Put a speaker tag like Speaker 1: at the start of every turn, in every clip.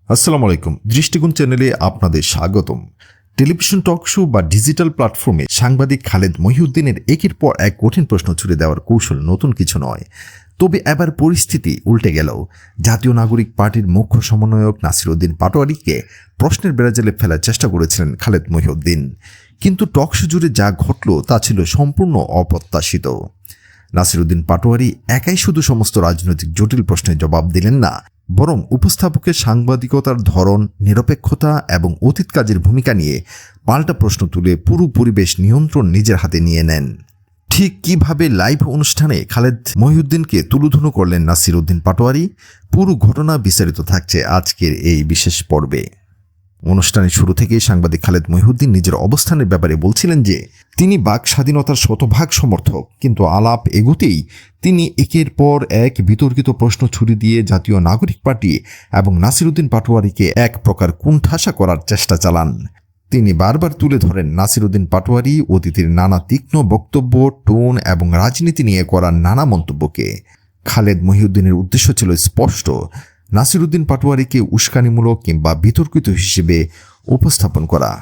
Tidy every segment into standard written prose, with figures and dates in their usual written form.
Speaker 1: আসসালামু আলাইকুম। দৃষ্টিকোণ চ্যানেলে আপনাদের স্বাগতম। টেলিভিশন টক শো বা ডিজিটাল প্ল্যাটফর্মে সাংবাদিক খালেদ মহিউদ্দিনের একের পর এক কঠিন প্রশ্ন ছুড়ে দেওয়ার কৌশল নতুন কিছু নয়। তবে এবার পরিস্থিতি উল্টে গেল। জাতীয় নাগরিক পার্টির মুখ্য সমন্বয়ক নাসিরউদ্দিন পাটোয়ারীকে প্রশ্নের বেড়াজালে ফেলার চেষ্টা করেছিলেন খালেদ মহিউদ্দিন, কিন্তু টক শো জুড়ে যা ঘটল তা ছিল সম্পূর্ণ অপ্রত্যাশিত। নাসিরউদ্দিন পাটোয়ারী একাই শুধু সমস্ত রাজনৈতিক জটিল প্রশ্নের জবাব দিলেন না, বরং উপস্থাপকের সাংবাদিকতার ধরন, নিরপেক্ষতা এবং অতীত কাজের ভূমিকা নিয়ে পাল্টা প্রশ্ন তুলে পুরো পরিবেশ নিয়ন্ত্রণ নিজের হাতে নিয়ে নেন। ঠিক কিভাবে লাইভ অনুষ্ঠানে খালেদ মহিউদ্দিনকে তুলোধুনো করলেন নাসিরউদ্দিন পাটোয়ারী, পুরো ঘটনা বিস্তারিত থাকছে আজকের এই বিশেষ পর্বে। অনুষ্ঠানের শুরু থেকেই সাংবাদিক খালেদ মহিউদ্দিন নিজের অবস্থানের ব্যাপারে বলছিলেন যে তিনি বাক স্বাধীনতার শতভাগ সমর্থক, কিন্তু আলাপ এগোতেই তিনি একের পর এক বিতর্কিত প্রশ্ন ছুড়ে দিয়ে জাতীয় নাগরিক পার্টি এবং নাসিরউদ্দিন পাটোয়ারীকে এক প্রকার কুণ্ঠাসা করার চেষ্টা চালান। তিনি বারবার তুলে ধরেন নাসিরউদ্দিন পাটোয়ারী অতীতের নানা তীক্ষ্ণ বক্তব্য, টোন এবং রাজনীতি নিয়ে করা নানা মন্তব্যকে। খালেদ মহিউদ্দিনের উদ্দেশ্য ছিল স্পষ্ট: নাসিরউদ্দিন পাটোয়ারীকে উস্কানিমূলক কিংবা বিতর্কিত হিসেবে উপস্থাপন করা।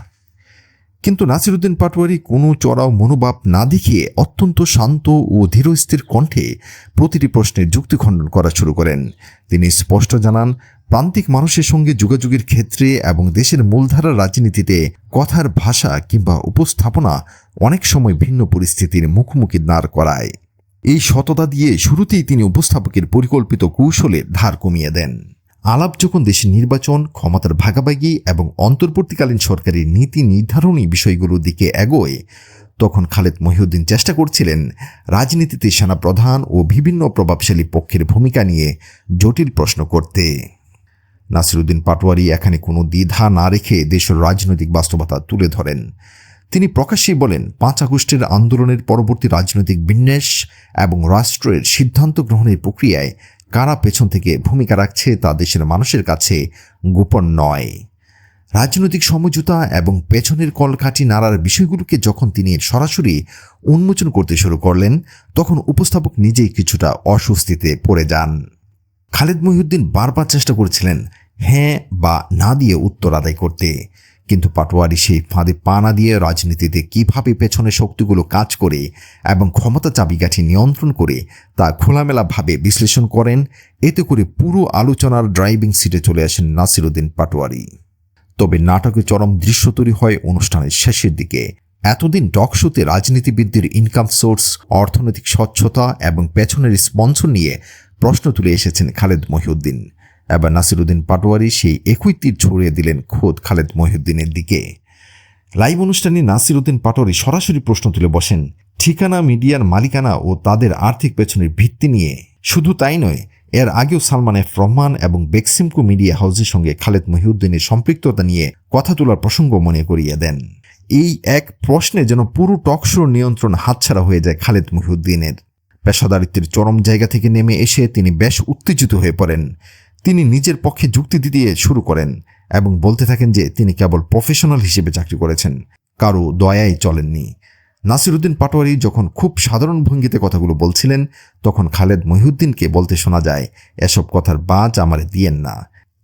Speaker 1: কিন্তু নাসিরউদ্দিন পাটোয়ারী কোনো চড়াও মনোভাব না দেখিয়ে অত্যন্ত শান্ত ও ধীরস্থির কণ্ঠে প্রতিটি প্রশ্নের যুক্তি খণ্ডন করা শুরু করেন। তিনি স্পষ্ট জানান, প্রান্তিক মানুষের সঙ্গে যোগাযোগের ক্ষেত্রে এবং দেশের মূলধারার রাজনীতিতে কথার ভাষা কিংবা উপস্থাপনা অনেক সময় ভিন্ন পরিস্থিতির মুখোমুখি দাঁড় করায়। এই সততা দিয়ে শুরুতেই তিনি উপস্থাপকের পরিকল্পিত কৌশলের ধার কমিয়ে দেন। আলাপ যখন দেশের নির্বাচন, ক্ষমতার ভাগাভাগি এবং অন্তর্বর্তীকালীন সরকারের নীতি নির্ধারণী বিষয়গুলোর দিকে এগোয়, তখন খালেদ মহিউদ্দিন চেষ্টা করছিলেন রাজনীতিতে সেনাপ্রধান ও বিভিন্ন প্রভাবশালী পক্ষের ভূমিকা নিয়ে জটিল প্রশ্ন করতে। নাসিরউদ্দিন পাটোয়ারী এখানে কোনো দ্বিধা না রেখে দেশের রাজনৈতিক বাস্তবতা তুলে ধরেন। তিনি প্রকাশ্যেই বলেন, 5 আগস্টের আন্দোলনের পরবর্তী রাজনৈতিক বিন্যাস এবং রাষ্ট্রের সিদ্ধান্ত গ্রহণের প্রক্রিয়ায় কারা পেছন থেকে ভূমিকা রাখছে তা দেশের মানুষের কাছে গোপন নয়। রাজনৈতিক সমঝোতা এবং পেছনের কলকাঠি নাড়ার বিষয়গুলোকে যখন তিনি সরাসরি উন্মোচন করতে শুরু করলেন, তখন উপস্থাপক নিজেই কিছুটা অস্বস্তিতে পড়ে যান। খালেদ মহিউদ্দিন বারবার চেষ্টা করেছিলেন হ্যাঁ বা না দিয়ে উত্তর আদায় করতে, কিন্তু পাটোয়ারী সেই ফাঁদে পা না দিয়ে রাজনীতিতে কীভাবে পেছনের শক্তিগুলো কাজ করে এবং ক্ষমতা চাবিকাঠি নিয়ন্ত্রণ করে তা খোলামেলাভাবে বিশ্লেষণ করেন। এতে করে পুরো আলোচনার ড্রাইভিং সিটে চলে আসেন নাসিরউদ্দিন পাটোয়ারী। তবে নাটকে চরম দৃশ্য তৈরি হয় অনুষ্ঠানের শেষের দিকে। এতদিন টক শোতে রাজনীতিবিদদের ইনকাম সোর্স, অর্থনৈতিক স্বচ্ছতা এবং পেছনের স্পন্সর নিয়ে প্রশ্ন তুলে এসেছেন খালেদ মহিউদ্দিন। এবার নাসিরউদ্দিন পাটোয়ারী সেই একই তীর ছড়িয়ে দিলেন খোদ খালেদ মহিউদ্দিনের দিকে। লাইভ অনুষ্ঠানে নাসিরউদ্দিন পাটোয়ারী সরাসরি প্রশ্ন তুলে বসেন ঠিকানা, মিডিয়ার মালিকানা ও তাদের আর্থিক পেছনের ভিত্তি নিয়ে। শুধু তাই নয়, এর আগেও সালমান এফ রহমান এবং বেক্সিমকো মিডিয়া হাউসের সঙ্গে খালেদ মহিউদ্দিনের সম্পৃক্ততা নিয়ে কথা তোলার প্রসঙ্গ মনে করিয়ে দেন। এই এক প্রশ্নে যেন পুরো টক শোর নিয়ন্ত্রণ হাতছাড়া হয়ে যায় খালেদ মহিউদ্দিনের। পেশাদারিত্বের চরম জায়গা থেকে নেমে এসে তিনি বেশ উত্তেজিত হয়ে পড়েন। তিনি নিজের পক্ষে যুক্তি দিতে শুরু করেন এবং বলতে থাকেন যে তিনি কেবল প্রফেশনাল হিসেবে চাকরি করেছেন, কারো দয়ায় চলেননি। নাসিরউদ্দিন পাটোয়ারী যখন খুব সাধারণ ভঙ্গিতে কথাগুলো বলছিলেন, তখন খালেদ মহিউদ্দিনকে বলতে শোনা যায়, এসব কথার বাজ আমারে দিয়েন না।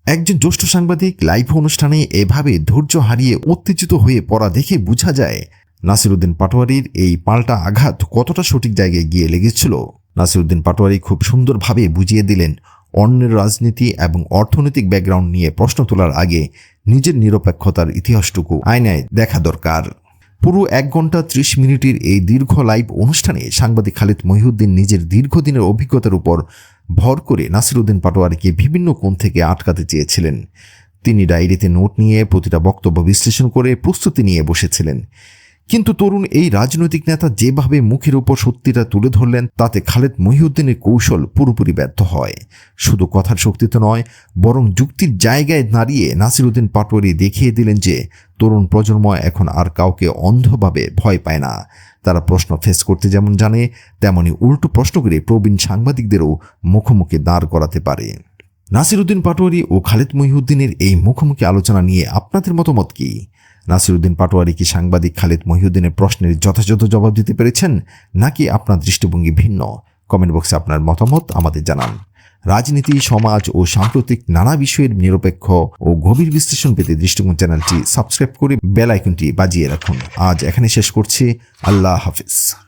Speaker 1: একজন জ্যেষ্ঠ সাংবাদিক লাইভ অনুষ্ঠানে এভাবে ধৈর্য হারিয়ে উত্তেজিত হয়ে পড়া দেখে বোঝা যায় নাসিরউদ্দিন পাটোয়ারীর এই পাল্টা আঘাত কতটা সঠিক জায়গায় গিয়ে লেগেছিল। নাসিরউদ্দিন পাটোয়ারী খুব সুন্দরভাবে বুঝিয়ে দিলেন, অন্যের রাজনীতি এবং অর্থনৈতিক ব্যাকগ্রাউন্ড নিয়ে প্রশ্ন তোলার আগে নিজের নিরপেক্ষতার ইতিহাসটুকু আয়নায় দেখা দরকার। পুরো 1 ঘন্টা 30 মিনিটের এই দীর্ঘ লাইভ অনুষ্ঠানে সাংবাদিক খালেদ মহিউদ্দিন নিজের দীর্ঘদিনের অভিজ্ঞতার উপর ভর করে নাসিরউদ্দিন পাটোয়ারীকে বিভিন্ন কোণ থেকে আটকাতে চেয়েছিলেন। তিনি ডায়েরিতে নোট নিয়ে প্রতিটা বক্তব্য বিশ্লেষণ করে প্রস্তুতি নিয়ে বসেছিলেন। কিন্তু তরুণ এই রাজনৈতিক নেতা যেভাবে মুখের উপর সত্যিটা তুলে ধরলেন, তাতে খালেদ মহিউদ্দিনের কৌশল পুরোপুরি ব্যর্থ হয়। শুধু কথার শক্তিতে নয়, বরং যুক্তির জায়গায় দাঁড়িয়ে নাসিরউদ্দিন পাটোয়ারী দেখিয়ে দিলেন যে তরুণ প্রজন্ম এখন আর কাউকে অন্ধভাবে ভয় পায় না। তারা প্রশ্ন ফেস করতে যেমন জানে, তেমনি উল্টো প্রশ্ন করে প্রবীণ সাংবাদিকদেরও মুখোমুখি দাঁড় করাতে পারে। নাসিরউদ্দিন পাটোয়ারী ও খালেদ মহিউদ্দিনের এই মুখোমুখি আলোচনা নিয়ে আপনাদের মতামত কি? নাসিরউদ্দিন পাটোয়ারী কি সাংবাদিক খালেদ মহিউদ্দিনের প্রশ্নের যথাযথ জবাব দিতে পেরেছেন, নাকি আপনার দৃষ্টিভঙ্গি ভিন্ন? কমেন্ট বক্সে আপনার মতামত আমাদের জানান। রাজনীতি, সমাজ ও সাম্প্রতিক নানা বিষয়ের নিরপেক্ষ ও গভীর বিশ্লেষণ পেতে দৃষ্টিকোণ চ্যানেলটি সাবস্ক্রাইব করে বেল আইকনটি বাজিয়ে রাখুন। আজ এখানে শেষ করছি। আল্লাহ হাফিজ।